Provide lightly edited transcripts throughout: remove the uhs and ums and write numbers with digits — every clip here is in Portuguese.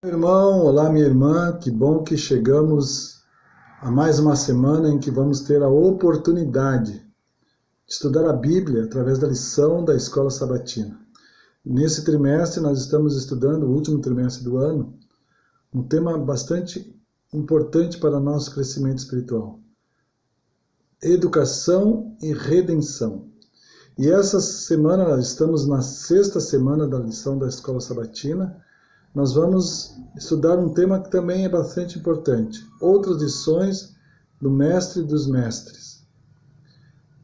Meu irmão, olá minha irmã, que bom que chegamos a mais uma semana em que vamos ter a oportunidade de estudar a Bíblia através da lição da Escola Sabatina. Nesse trimestre nós estamos estudando, o último trimestre do ano, um tema bastante importante para o nosso crescimento espiritual: educação e redenção. E essa semana nós estamos na 6ª semana da lição da Escola Sabatina. Nós vamos estudar um tema que também é bastante importante: outras lições do Mestre dos Mestres.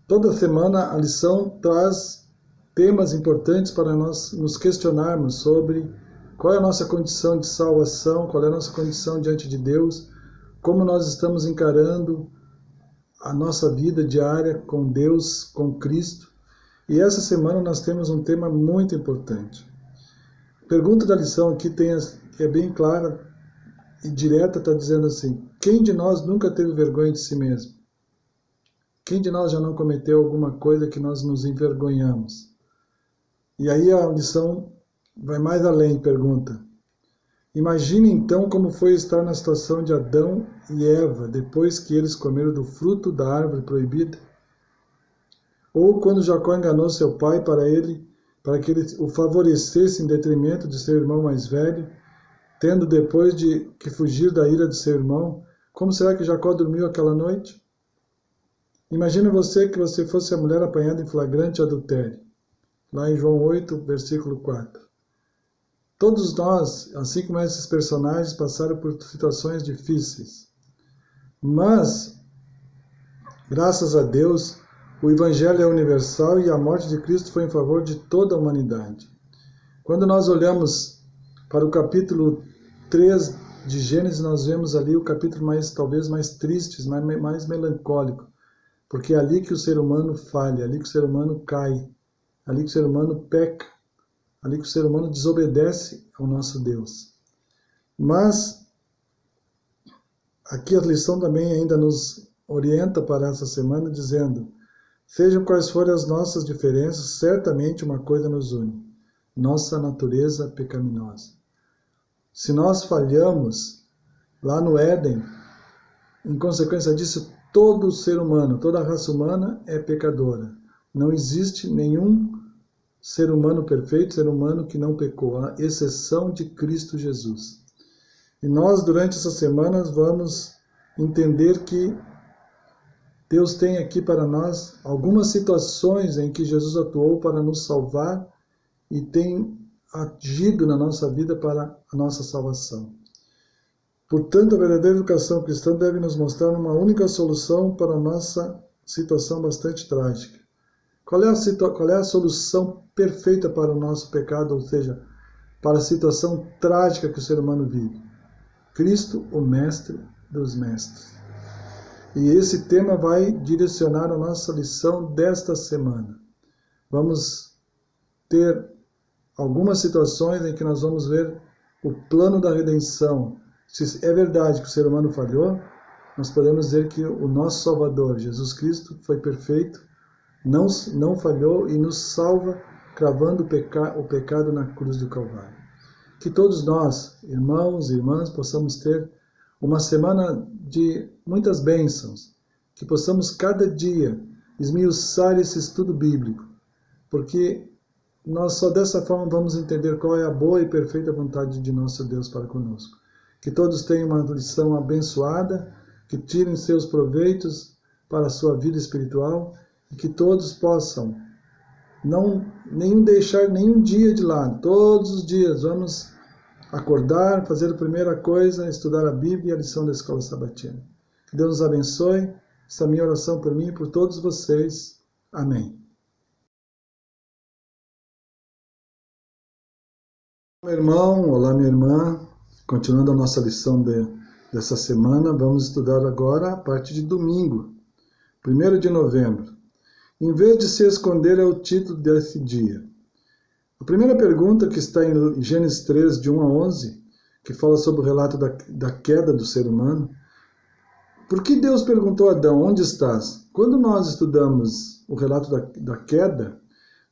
Toda semana a lição traz temas importantes para nós nos questionarmos sobre qual é a nossa condição de salvação, qual é a nossa condição diante de Deus, como nós estamos encarando a nossa vida diária com Deus, com Cristo. E essa semana nós temos um tema muito importante. A pergunta da lição aqui que é bem clara e direta, está dizendo assim: quem de nós nunca teve vergonha de si mesmo? Quem de nós já não cometeu alguma coisa que nós nos envergonhamos? E aí a lição vai mais além, pergunta: imagine então como foi estar na situação de Adão e Eva depois que eles comeram do fruto da árvore proibida? Ou quando Jacó enganou seu pai para que ele o favorecesse em detrimento de seu irmão mais velho, tendo depois de que fugir da ira de seu irmão, como será que Jacó dormiu aquela noite? Imagina você que você fosse a mulher apanhada em flagrante adultério, lá em João 8, versículo 4. Todos nós, assim como esses personagens, passaram por situações difíceis. Mas, graças a Deus, o Evangelho é universal e a morte de Cristo foi em favor de toda a humanidade. Quando nós olhamos para o capítulo 3 de Gênesis, nós vemos ali o capítulo talvez mais triste, mais melancólico, porque é ali que o ser humano falha, ali que o ser humano cai, ali que o ser humano peca, ali que o ser humano desobedece ao nosso Deus. Mas aqui a lição também ainda nos orienta para essa semana, dizendo: sejam quais forem as nossas diferenças, certamente uma coisa nos une: nossa natureza pecaminosa. Se nós falhamos lá no Éden, em consequência disso, todo ser humano, toda a raça humana é pecadora. Não existe nenhum ser humano perfeito, ser humano que não pecou, à exceção de Cristo Jesus. E nós, durante essas semanas, vamos entender que Deus tem aqui para nós algumas situações em que Jesus atuou para nos salvar e tem agido na nossa vida para a nossa salvação. Portanto, a verdadeira educação cristã deve nos mostrar uma única solução para a nossa situação bastante trágica. Qual é a solução perfeita para o nosso pecado, ou seja, para a situação trágica que o ser humano vive? Cristo, o Mestre dos Mestres. E esse tema vai direcionar a nossa lição desta semana. Vamos ter algumas situações em que nós vamos ver o plano da redenção. Se é verdade que o ser humano falhou, nós podemos dizer que o nosso Salvador, Jesus Cristo, foi perfeito, não falhou e nos salva, cravando o pecado na cruz do Calvário. Que todos nós, irmãos e irmãs, possamos ter uma semana de muitas bênçãos, que possamos cada dia esmiuçar esse estudo bíblico, porque nós só dessa forma vamos entender qual é a boa e perfeita vontade de nosso Deus para conosco. Que todos tenham uma lição abençoada, que tirem seus proveitos para a sua vida espiritual e que todos possam não deixar nenhum dia de lado. Todos os dias vamos acordar, fazer a primeira coisa, estudar a Bíblia e a lição da Escola Sabatina. Que Deus nos abençoe. Essa é a minha oração por mim e por todos vocês. Amém. Meu irmão, olá minha irmã. Continuando a nossa lição dessa semana, vamos estudar agora a parte de domingo, 1º de novembro. Em vez de se esconder é o título desse dia. A primeira pergunta, que está em Gênesis 3, de 1 a 11, que fala sobre o relato da queda do ser humano. Por que Deus perguntou a Adão: onde estás? Quando nós estudamos o relato da queda,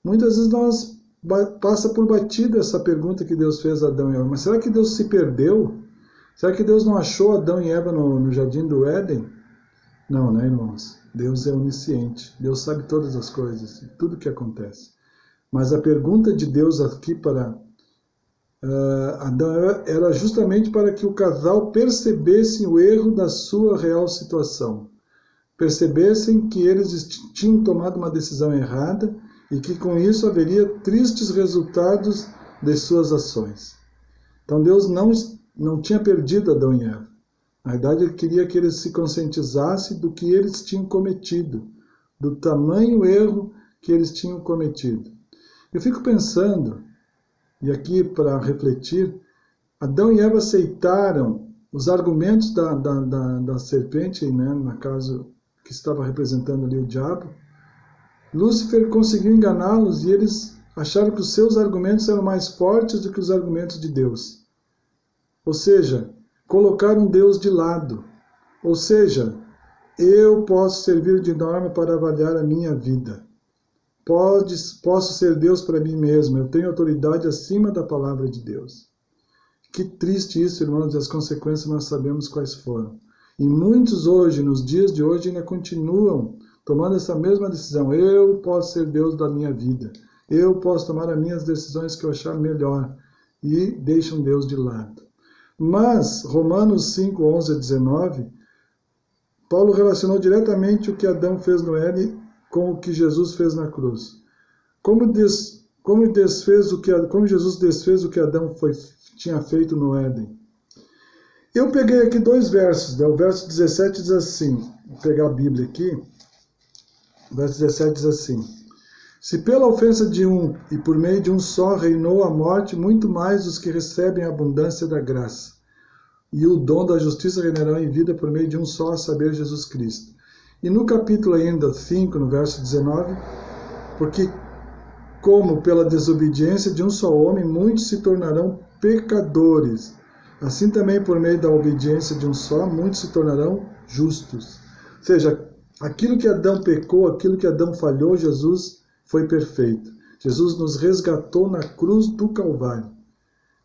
muitas vezes nós passa por batido essa pergunta que Deus fez a Adão e Eva. Mas será que Deus se perdeu? Será que Deus não achou Adão e Eva no jardim do Éden? Não, né, irmãos? Deus é onisciente. Deus sabe todas as coisas, tudo que acontece. Mas a pergunta de Deus aqui para Adão era justamente para que o casal percebesse o erro da sua real situação. Percebessem que eles tinham tomado uma decisão errada e que com isso haveria tristes resultados de suas ações. Então Deus não tinha perdido Adão e Eva. Na verdade, Ele queria que eles se conscientizassem do que eles tinham cometido, do tamanho erro que eles tinham cometido. Eu fico pensando, e aqui para refletir, Adão e Eva aceitaram os argumentos da serpente, né, no caso que estava representando ali o diabo. Lúcifer conseguiu enganá-los e eles acharam que os seus argumentos eram mais fortes do que os argumentos de Deus. Ou seja, colocaram Deus de lado. Ou seja, eu posso servir de norma para avaliar a minha vida. Posso ser Deus para mim mesmo. Eu tenho autoridade acima da palavra de Deus. Que triste isso, irmãos, e as consequências nós sabemos quais foram. E muitos hoje, nos dias de hoje, ainda continuam tomando essa mesma decisão. Eu posso ser Deus da minha vida. Eu posso tomar as minhas decisões que eu achar melhor. E deixam Deus de lado. Mas, Romanos 5, 11 a 19, Paulo relacionou diretamente o que Adão fez no Éden com o que Jesus fez na cruz. Como Jesus desfez o que Adão tinha feito no Éden. Eu peguei aqui 2 versos, né? O verso 17 diz assim, vou pegar a Bíblia aqui, o verso 17 diz assim: se pela ofensa de um e por meio de um só reinou a morte, muito mais os que recebem a abundância da graça e o dom da justiça reinarão em vida por meio de um só, a saber, Jesus Cristo. E no capítulo ainda 5, no verso 19, porque como pela desobediência de um só homem, muitos se tornarão pecadores, assim também por meio da obediência de um só, muitos se tornarão justos. Ou seja, aquilo que Adão pecou, aquilo que Adão falhou, Jesus foi perfeito. Jesus nos resgatou na cruz do Calvário.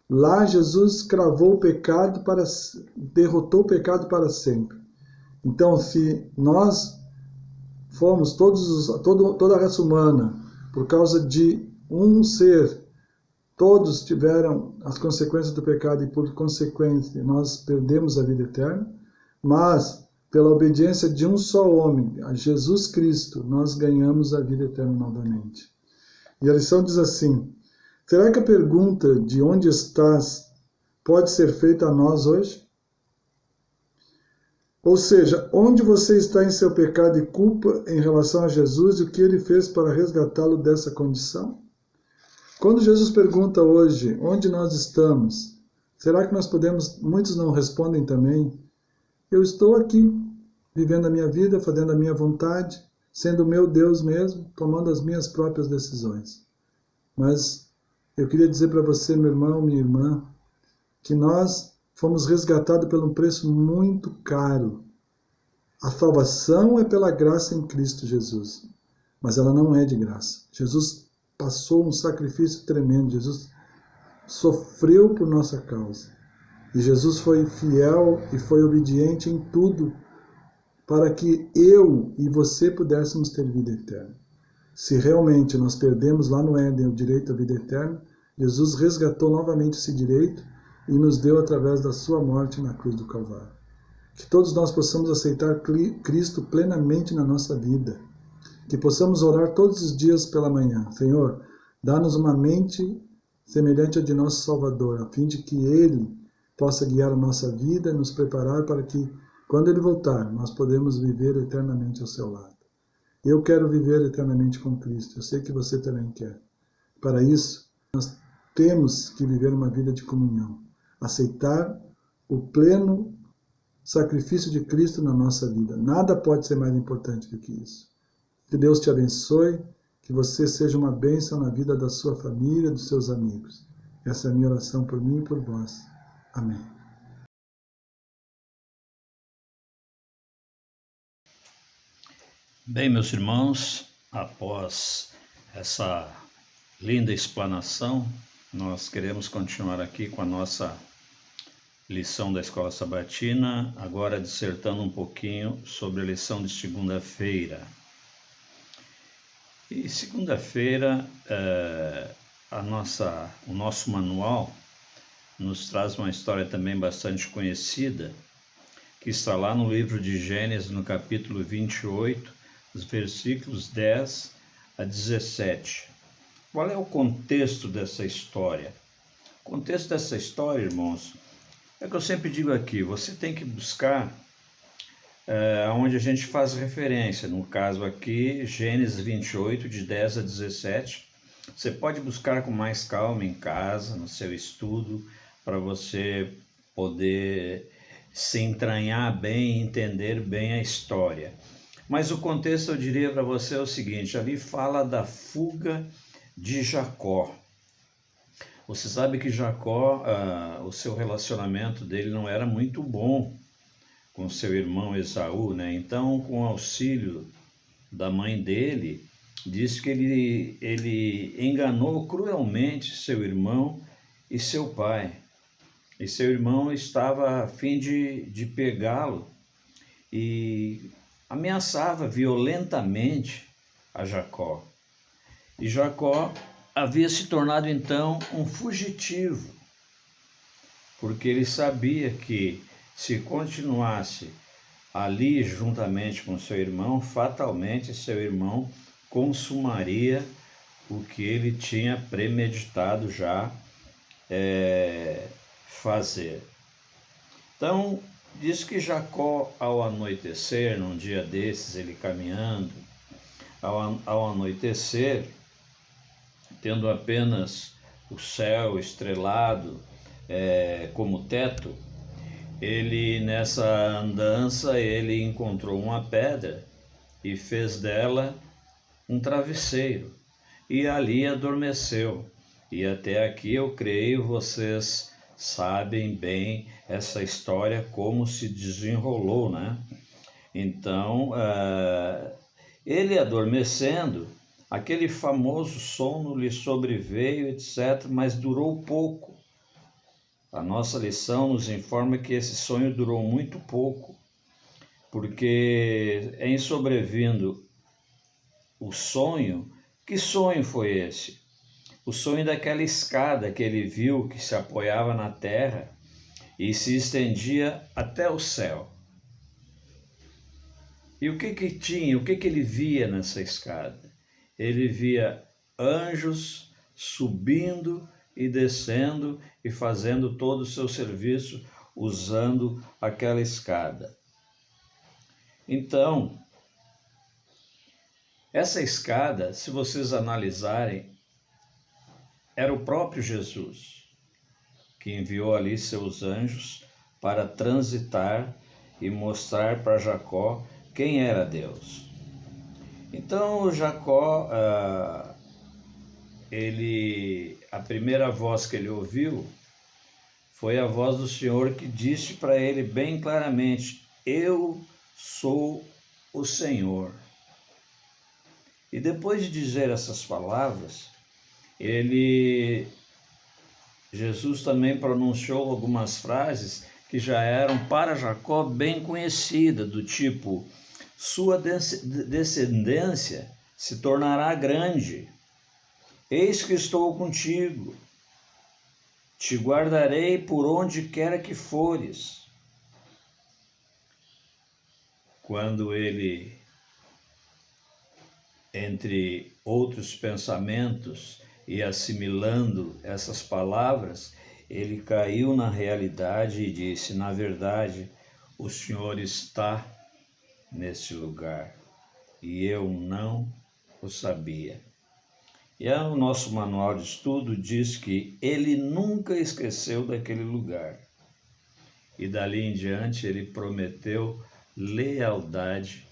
Lá Jesus cravou o pecado, derrotou o pecado para sempre. Então, se nós fomos toda a raça humana, por causa de um ser, todos tiveram as consequências do pecado e, por consequência, nós perdemos a vida eterna, mas, pela obediência de um só homem, a Jesus Cristo, nós ganhamos a vida eterna novamente. E a lição diz assim: será que a pergunta de onde estás pode ser feita a nós hoje? Ou seja, onde você está em seu pecado e culpa em relação a Jesus e o que ele fez para resgatá-lo dessa condição? Quando Jesus pergunta hoje, onde nós estamos, será que nós podemos, muitos não respondem também, eu estou aqui, vivendo a minha vida, fazendo a minha vontade, sendo o meu Deus mesmo, tomando as minhas próprias decisões. Mas eu queria dizer para você, meu irmão, minha irmã, que nós fomos resgatados por um preço muito caro. A salvação é pela graça em Cristo Jesus, mas ela não é de graça. Jesus passou um sacrifício tremendo, Jesus sofreu por nossa causa. E Jesus foi fiel e foi obediente em tudo para que eu e você pudéssemos ter vida eterna. Se realmente nós perdemos lá no Éden o direito à vida eterna, Jesus resgatou novamente esse direito e nos deu através da sua morte na cruz do Calvário. Que todos nós possamos aceitar Cristo plenamente na nossa vida. Que possamos orar todos os dias pela manhã. Senhor, dá-nos uma mente semelhante à de nosso Salvador, a fim de que Ele possa guiar a nossa vida e nos preparar para que, quando Ele voltar, nós podemos viver eternamente ao seu lado. Eu quero viver eternamente com Cristo. Eu sei que você também quer. Para isso, nós temos que viver uma vida de comunhão. Aceitar o pleno sacrifício de Cristo na nossa vida. Nada pode ser mais importante do que isso. Que Deus te abençoe, que você seja uma bênção na vida da sua família, dos seus amigos. Essa é a minha oração por mim e por vós. Amém. Bem, meus irmãos, após essa Linda explanação. Nós queremos continuar aqui com a nossa lição da Escola Sabatina, agora dissertando um pouquinho sobre a lição de segunda-feira. E segunda-feira, o nosso manual nos traz uma história também bastante conhecida, que está lá no livro de Gênesis, no capítulo 28, os versículos 10 a 17. Qual é o contexto dessa história? O contexto dessa história, irmãos, é que eu sempre digo aqui, você tem que buscar onde a gente faz referência. No caso aqui, Gênesis 28, de 10 a 17. Você pode buscar com mais calma em casa, no seu estudo, para você poder se entranhar bem, entender bem a história. Mas o contexto, eu diria para você, é o seguinte, ali fala da fuga de Jacó. Você sabe que Jacó, o seu relacionamento dele não era muito bom com seu irmão Esaú, né? Então, com o auxílio da mãe dele, diz que ele enganou cruelmente seu irmão e seu pai. E seu irmão estava a fim de pegá-lo e ameaçava violentamente a Jacó. E Jacó havia se tornado então um fugitivo, porque ele sabia que se continuasse ali juntamente com seu irmão, fatalmente seu irmão consumaria o que ele tinha premeditado já fazer. Então, diz que Jacó, ao anoitecer, num dia desses, ele caminhando, ao anoitecer, tendo apenas o céu estrelado como teto, ele, nessa andança, ele encontrou uma pedra e fez dela um travesseiro e ali adormeceu. E até aqui eu creio vocês sabem bem essa história, como se desenrolou, né? Então, ele adormecendo, aquele famoso sono lhe sobreveio, etc., mas durou pouco. A nossa lição nos informa que esse sonho durou muito pouco, porque em sobrevindo o sonho, que sonho foi esse? O sonho daquela escada que ele viu que se apoiava na terra e se estendia até o céu. E o que tinha, o que ele via nessa escada? Ele via anjos subindo e descendo e fazendo todo o seu serviço usando aquela escada. Então, essa escada, se vocês analisarem, era o próprio Jesus que enviou ali seus anjos para transitar e mostrar para Jacó quem era Deus. Então, Jacó, a primeira voz que ele ouviu foi a voz do Senhor que disse para ele bem claramente: eu sou o Senhor. E depois de dizer essas palavras, Jesus também pronunciou algumas frases que já eram para Jacó bem conhecidas, do tipo: sua descendência se tornará grande. Eis que estou contigo, te guardarei por onde quer que fores. Quando ele, entre outros pensamentos e assimilando essas palavras, ele caiu na realidade e disse: na verdade, o Senhor está nesse lugar e eu não o sabia. E o nosso manual de estudo diz que ele nunca esqueceu daquele lugar. E dali em diante ele prometeu lealdade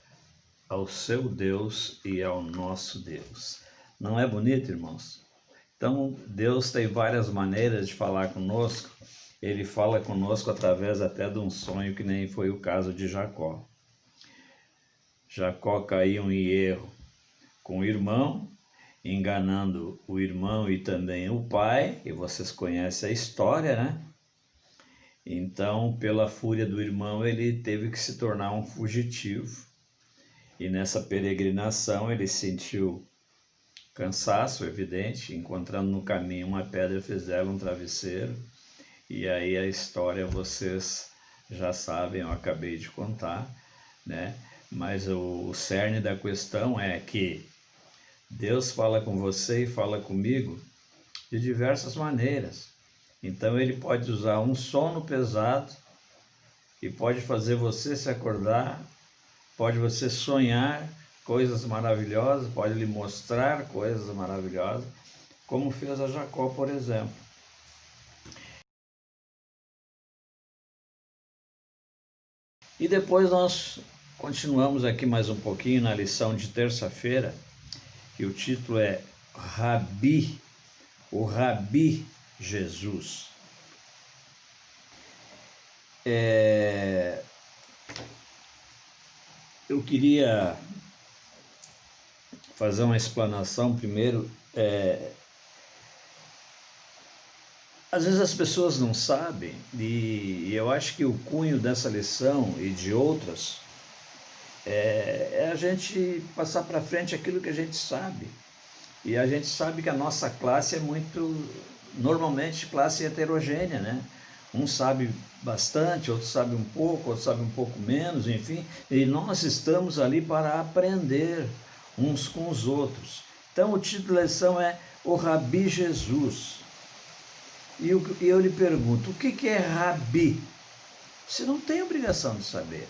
ao seu Deus e ao nosso Deus. Não é bonito, irmãos? Então, Deus tem várias maneiras de falar conosco. Ele fala conosco através até de um sonho, que nem foi o caso de Jacó. Jacó caiu em erro com o irmão, enganando o irmão e também o pai, e vocês conhecem a história, né? Então, pela fúria do irmão, ele teve que se tornar um fugitivo. E nessa peregrinação ele sentiu cansaço, evidente, encontrando no caminho uma pedra, fizeram um travesseiro. E aí a história vocês já sabem, eu acabei de contar, né? Mas o cerne da questão é que Deus fala com você e fala comigo de diversas maneiras. Então ele pode usar um sono pesado e pode fazer você se acordar, pode você sonhar coisas maravilhosas, pode lhe mostrar coisas maravilhosas, como fez a Jacó, por exemplo. E depois nós continuamos aqui mais um pouquinho na lição de terça-feira, que o título é Rabi, o Rabi Jesus. Eu queria fazer uma explanação primeiro. Às vezes as pessoas não sabem, e eu acho que o cunho dessa lição e de outras é a gente passar para frente aquilo que a gente sabe. E a gente sabe que a nossa classe é normalmente classe heterogênea, né? Um sabe bastante, outro sabe um pouco, outro sabe um pouco menos, enfim. E nós estamos ali para aprender uns com os outros. Então o título da lição é O Rabi Jesus. E eu lhe pergunto, o que é Rabi? Você não tem obrigação de saber,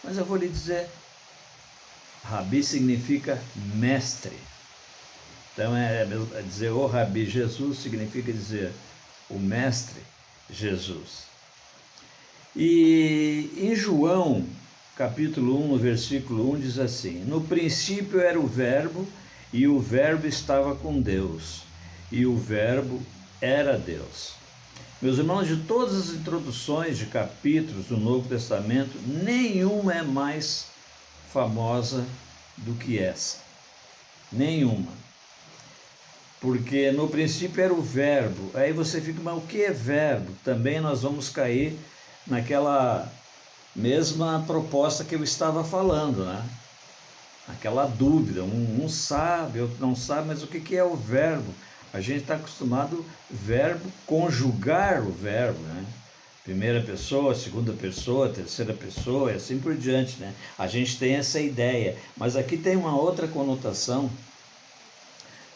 mas eu vou lhe dizer, Rabi significa mestre. Então dizer o Rabi Jesus significa dizer o mestre Jesus. E em João, capítulo 1, no versículo 1, diz assim: no princípio era o verbo, e o verbo estava com Deus, e o verbo era Deus. Meus irmãos, de todas as introduções de capítulos do Novo Testamento, nenhuma é mais famosa do que essa. Nenhuma. Porque no princípio era o verbo. Aí você fica, mas o que é verbo? Também nós vamos cair naquela mesma proposta que eu estava falando, né? Aquela dúvida, um sabe, outro não sabe, mas o que é o verbo? A gente está acostumado verbo, conjugar o verbo, né? Primeira pessoa, segunda pessoa, terceira pessoa e assim por diante, né? A gente tem essa ideia, mas aqui tem uma outra conotação.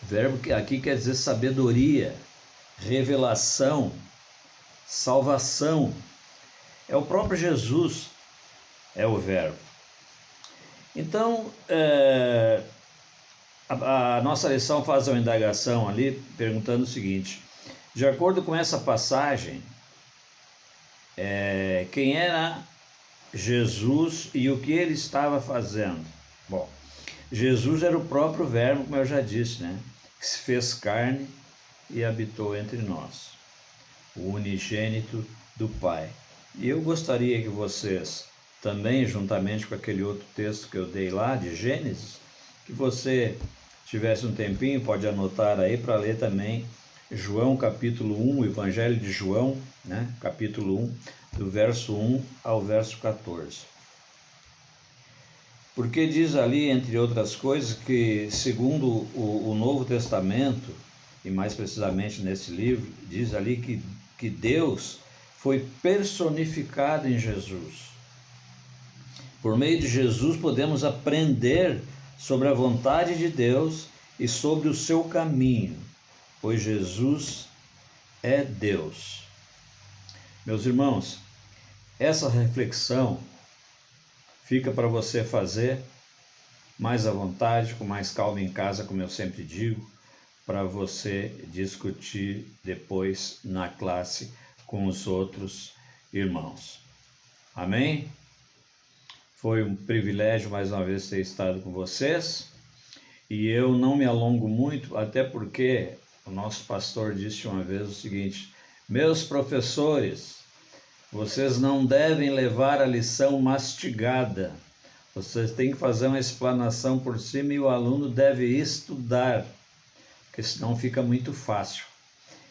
Verbo que aqui quer dizer sabedoria, revelação, salvação. É o próprio Jesus, é o verbo. Então, a nossa lição faz uma indagação ali, perguntando o seguinte: de acordo com essa passagem, quem era Jesus e o que ele estava fazendo? Bom, Jesus era o próprio verbo, como eu já disse, né? Que se fez carne e habitou entre nós, o unigênito do Pai. E eu gostaria que vocês também, juntamente com aquele outro texto que eu dei lá, de Gênesis, que você tivesse um tempinho, pode anotar aí para ler também João capítulo 1, o Evangelho de João, né? Capítulo 1, do verso 1 ao verso 14. Porque diz ali, entre outras coisas, que segundo o Novo Testamento, e mais precisamente nesse livro, diz ali que Deus foi personificado em Jesus. Por meio de Jesus podemos aprender sobre a vontade de Deus e sobre o seu caminho, pois Jesus é Deus. Meus irmãos, essa reflexão fica para você fazer mais à vontade, com mais calma em casa, como eu sempre digo, para você discutir depois na classe com os outros irmãos. Amém? Foi um privilégio mais uma vez ter estado com vocês, e eu não me alongo muito, até porque o nosso pastor disse uma vez o seguinte: meus professores, vocês não devem levar a lição mastigada, vocês têm que fazer uma explanação por cima e o aluno deve estudar. porque senão fica muito fácil.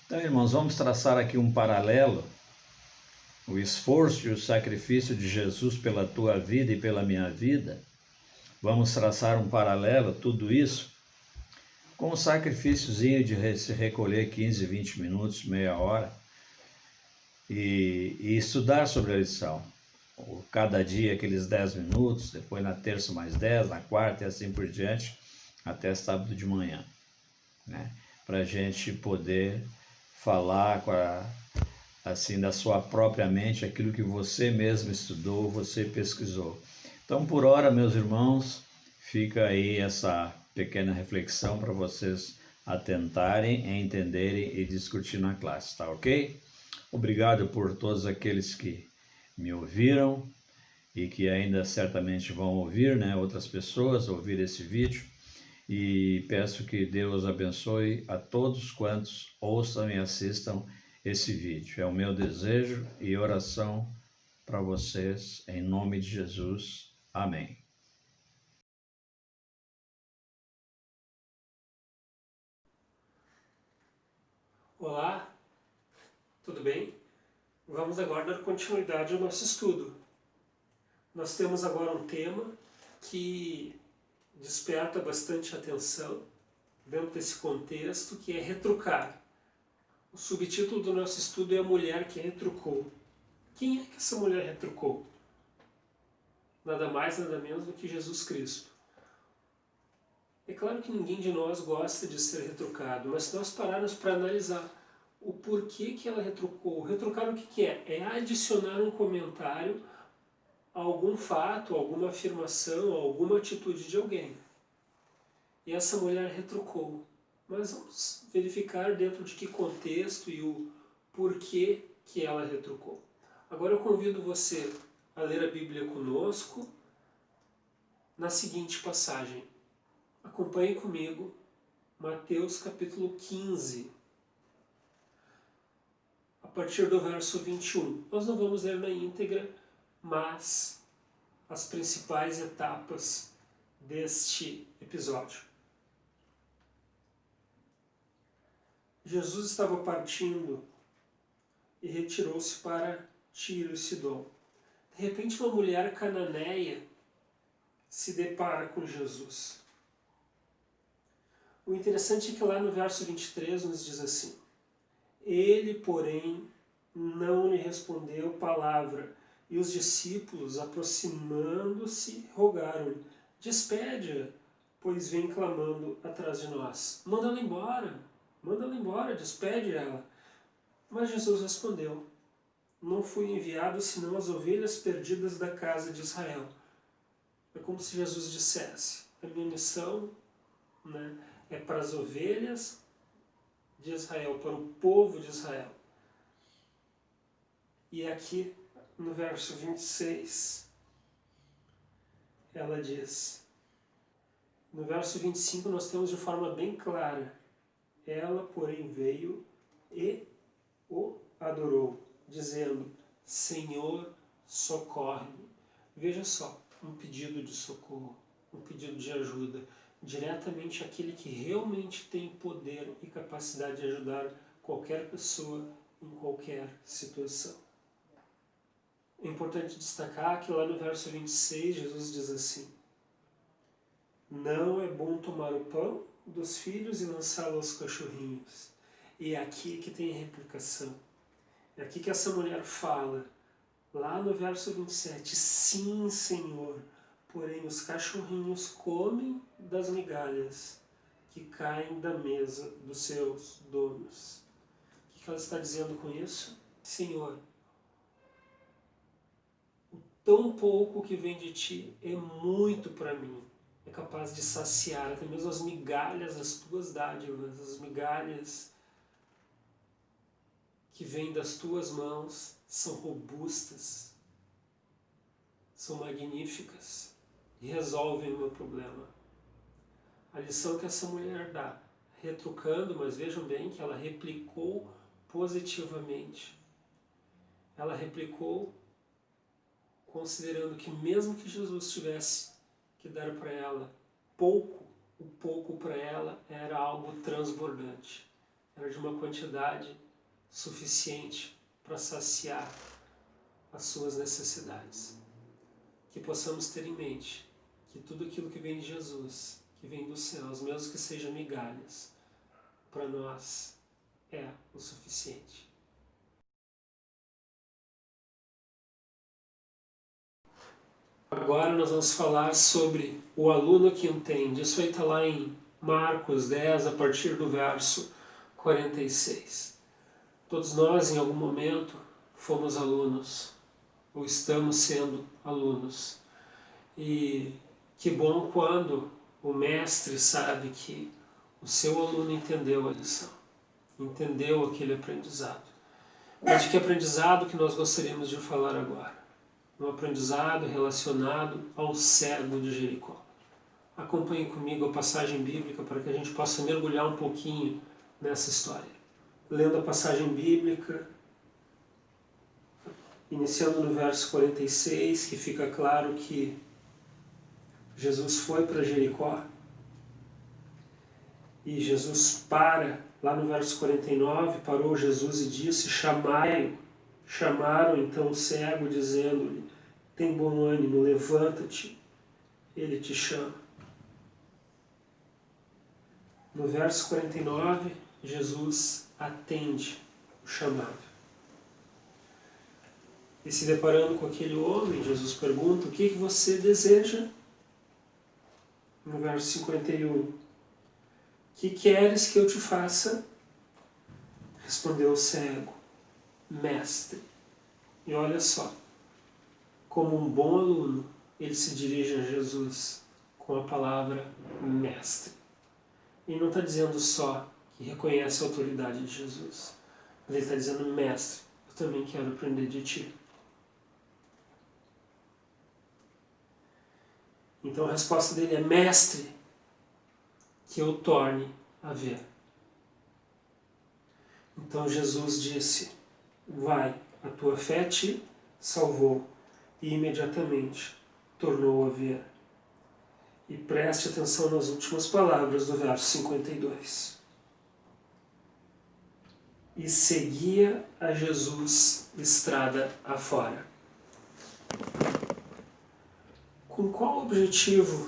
Então, irmãos, vamos traçar aqui um paralelo, o esforço e o sacrifício de Jesus pela tua vida e pela minha vida. Vamos traçar um paralelo, tudo isso, com o sacrifíciozinho de se recolher 15, 20 minutos, meia hora, e estudar sobre a lição. Cada dia aqueles 10 minutos, depois na terça mais 10, na quarta e assim por diante, até sábado de manhã, né? Para a gente poder falar assim da sua própria mente aquilo que você mesmo estudou, você pesquisou. Então, por hora, meus irmãos, fica aí essa pequena reflexão para vocês atentarem, entenderem e discutir na classe, tá ok? Obrigado por todos aqueles que me ouviram e que ainda certamente vão ouvir, né, outras pessoas ouvir esse vídeo. E peço que Deus abençoe a todos quantos ouçam e assistam esse vídeo. É o meu desejo e oração para vocês, em nome de Jesus. Amém. Olá, tudo bem? Vamos agora dar continuidade ao nosso estudo. Nós temos agora um tema que desperta bastante atenção dentro desse contexto, que é retrucar. O subtítulo do nosso estudo é A Mulher que Retrucou. Quem é que essa mulher retrucou? Nada mais, nada menos do que Jesus Cristo. É claro que ninguém de nós gosta de ser retrucado, mas se nós pararmos para analisar o porquê que ela retrucou, retrucar o que é? É adicionar um comentário a algum fato, alguma afirmação, alguma atitude de alguém. E essa mulher retrucou. Mas vamos verificar dentro de que contexto e o porquê que ela retrucou. Agora eu convido você a ler a Bíblia conosco na seguinte passagem. Acompanhe comigo Mateus capítulo 15, a partir do verso 21. Nós não vamos ler na íntegra, mas as principais etapas deste episódio. Jesus estava partindo e retirou-se para Tiro e Sidom. De repente, uma mulher cananeia se depara com Jesus. O interessante é que lá no verso 23 nos diz assim: Ele, porém, não lhe respondeu palavra, e os discípulos, aproximando-se, rogaram-lhe: Despede-a, pois vem clamando atrás de nós. Manda-la embora, despede ela. Mas Jesus respondeu: Não fui enviado senão as ovelhas perdidas da casa de Israel. É como se Jesus dissesse: a minha missão, né, é para as ovelhas de Israel, para o povo de Israel. E aqui no verso 26, ela diz, no verso 25 nós temos de forma bem clara: ela, porém, veio e o adorou, dizendo: Senhor, socorre-me. Veja só, um pedido de socorro, um pedido de ajuda, diretamente àquele que realmente tem poder e capacidade de ajudar qualquer pessoa em qualquer situação. É importante destacar que lá no verso 26 Jesus diz assim: Não é bom tomar o pão dos filhos e lançá-lo aos cachorrinhos. E é aqui que tem a replicação. É aqui que essa mulher fala, lá no verso 27, sim, Senhor, porém os cachorrinhos comem das migalhas que caem da mesa dos seus donos. O que ela está dizendo com isso? Senhor, o tão pouco que vem de ti é muito para mim. É capaz de saciar até mesmo as migalhas das tuas dádivas, as migalhas que vêm das tuas mãos são robustas, são magníficas e resolvem o meu problema. A lição que essa mulher dá, retrucando, mas vejam bem que ela replicou positivamente. Ela replicou considerando que mesmo que Jesus tivesse que dar para ela pouco, o pouco para ela era algo transbordante, era de uma quantidade suficiente para saciar as suas necessidades. Que possamos ter em mente que tudo aquilo que vem de Jesus, que vem dos céus, mesmo que sejam migalhas, para nós é o suficiente. Agora nós vamos falar sobre o aluno que entende. Isso aí está lá em Marcos 10, a partir do verso 46. Todos nós, em algum momento, fomos alunos, ou estamos sendo alunos. E que bom quando o mestre sabe que o seu aluno entendeu a lição, entendeu aquele aprendizado. Mas de que aprendizado que nós gostaríamos de falar agora? Um aprendizado relacionado ao cego de Jericó. Acompanhe comigo a passagem bíblica para que a gente possa mergulhar um pouquinho nessa história. Lendo a passagem bíblica, iniciando no verso 46, que fica claro que Jesus foi para Jericó e Jesus para, lá no verso 49, parou Jesus e disse: chamai-o. Chamaram então o cego, dizendo-lhe: tem bom ânimo, levanta-te, ele te chama. No verso 49, Jesus atende o chamado. E se deparando com aquele homem, Jesus pergunta: o que você deseja? No verso 51, que queres que eu te faça? Respondeu o cego: mestre. E olha só, como um bom aluno, ele se dirige a Jesus com a palavra mestre. E não está dizendo só que reconhece a autoridade de Jesus, mas ele está dizendo: mestre, eu também quero aprender de ti. Então a resposta dele é: mestre, que eu torne a ver. Então Jesus disse: vai, a tua fé te salvou. E imediatamente tornou a ver. E preste atenção nas últimas palavras do verso 52. E seguia a Jesus estrada afora. Com qual objetivo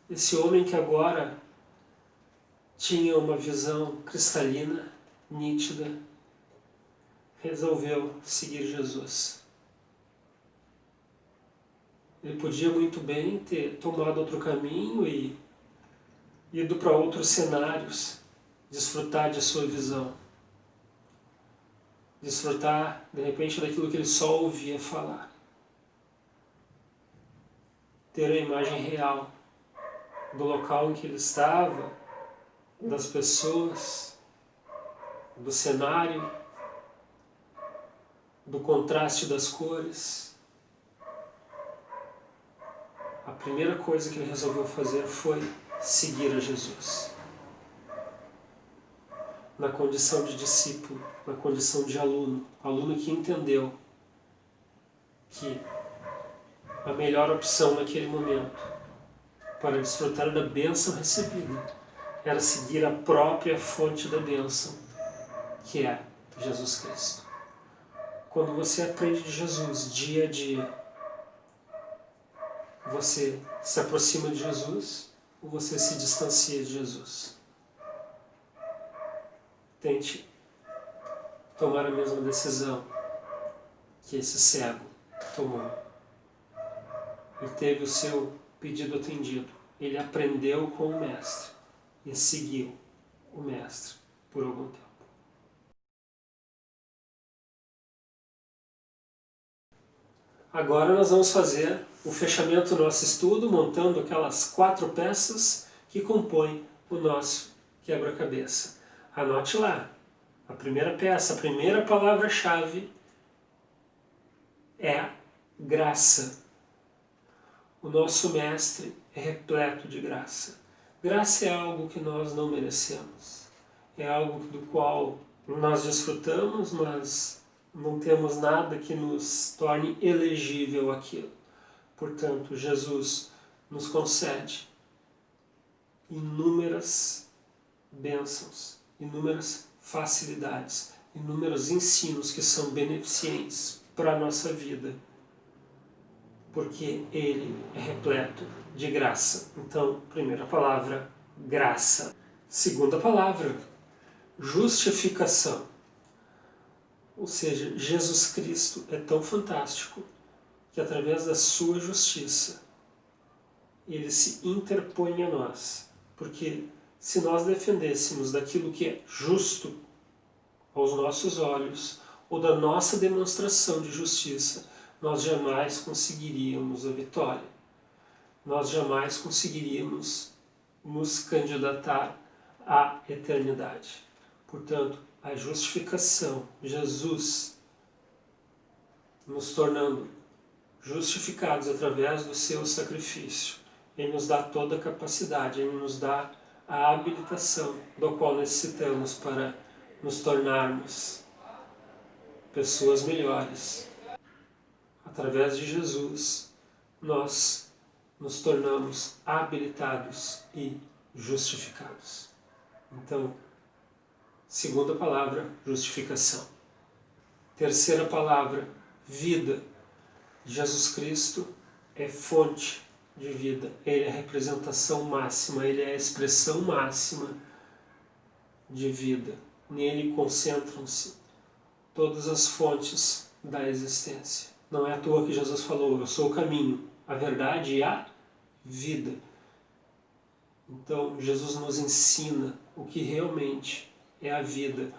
esse homem que agora tinha uma visão cristalina, nítida, resolveu seguir Jesus? Ele podia muito bem ter tomado outro caminho e ido para outros cenários, desfrutar de sua visão, desfrutar, de repente, daquilo que ele só ouvia falar. Ter a imagem real do local em que ele estava, das pessoas, do cenário, do contraste das cores. A primeira coisa que ele resolveu fazer foi seguir a Jesus. Na condição de discípulo, na condição de aluno, aluno que entendeu que a melhor opção naquele momento para desfrutar da bênção recebida era seguir a própria fonte da bênção, que é Jesus Cristo. Quando você aprende de Jesus dia a dia, você se aproxima de Jesus ou você se distancia de Jesus? Tente tomar a mesma decisão que esse cego tomou. Ele teve o seu pedido atendido. Ele aprendeu com o mestre e seguiu o mestre por algum tempo. Agora nós vamos fazer o fechamento do nosso estudo, montando aquelas 4 peças que compõem o nosso quebra-cabeça. Anote lá. A primeira peça, a primeira palavra-chave é graça. O nosso mestre é repleto de graça. Graça é algo que nós não merecemos. É algo do qual nós desfrutamos, mas não temos nada que nos torne elegível àquilo. Portanto, Jesus nos concede inúmeras bênçãos, inúmeras facilidades, inúmeros ensinos que são beneficentes para a nossa vida, porque Ele é repleto de graça. Então, primeira palavra, graça. Segunda palavra, justificação. Ou seja, Jesus Cristo é tão fantástico que através da sua justiça Ele se interpõe a nós. Porque se nós defendêssemos daquilo que é justo aos nossos olhos, ou da nossa demonstração de justiça, nós jamais conseguiríamos a vitória. Nós jamais conseguiríamos nos candidatar à eternidade. Portanto, a justificação, Jesus nos tornando justificados através do seu sacrifício, Ele nos dá toda a capacidade, Ele nos dá a habilitação do qual necessitamos para nos tornarmos pessoas melhores. Através de Jesus, nós nos tornamos habilitados e justificados. Então, segunda palavra, justificação. Terceira palavra, vida. Jesus Cristo é fonte de vida. Ele é a representação máxima, Ele é a expressão máxima de vida. Nele concentram-se todas as fontes da existência. Não é à toa que Jesus falou, eu sou o caminho, a verdade e a vida. Então, Jesus nos ensina o que realmente é a vida.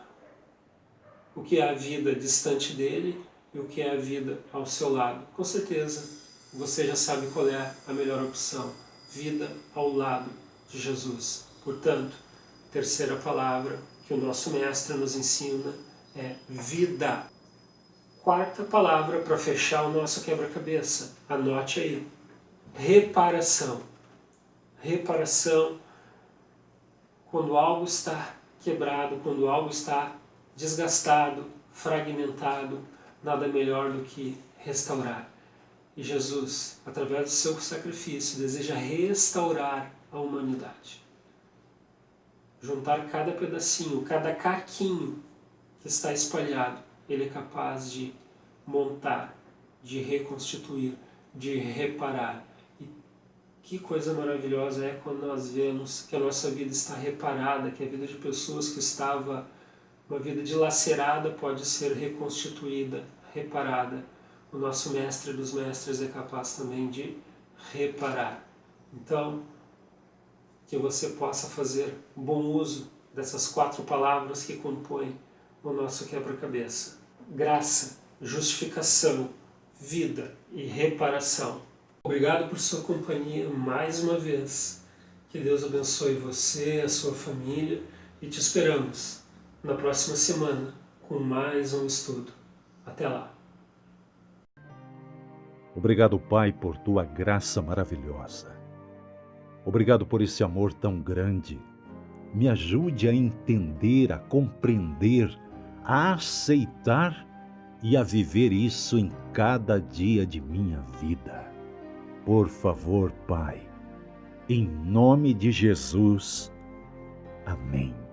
O que é a vida distante dele e o que é a vida ao seu lado. Com certeza, você já sabe qual é a melhor opção. Vida ao lado de Jesus. Portanto, terceira palavra que o nosso mestre nos ensina é vida. Quarta palavra para fechar o nosso quebra-cabeça. Anote aí. Reparação. Reparação quando algo está quebrado, quando algo está desgastado, fragmentado, nada melhor do que restaurar. E Jesus, através do seu sacrifício, deseja restaurar a humanidade. Juntar cada pedacinho, cada caquinho que está espalhado, Ele é capaz de montar, de reconstituir, de reparar. E que coisa maravilhosa é quando nós vemos que a nossa vida está reparada, que a vida de pessoas que estava uma vida dilacerada pode ser reconstituída, reparada. O nosso mestre dos mestres é capaz também de reparar. Então, que você possa fazer bom uso dessas 4 palavras que compõem o nosso quebra-cabeça. Graça, justificação, vida e reparação. Obrigado por sua companhia mais uma vez. Que Deus abençoe você, a sua família, e te esperamos na próxima semana com mais um estudo. Até lá. Obrigado, Pai, por tua graça maravilhosa. Obrigado por esse amor tão grande. Me ajude a entender, a compreender, a aceitar e a viver isso em cada dia de minha vida. Por favor, Pai, em nome de Jesus. Amém.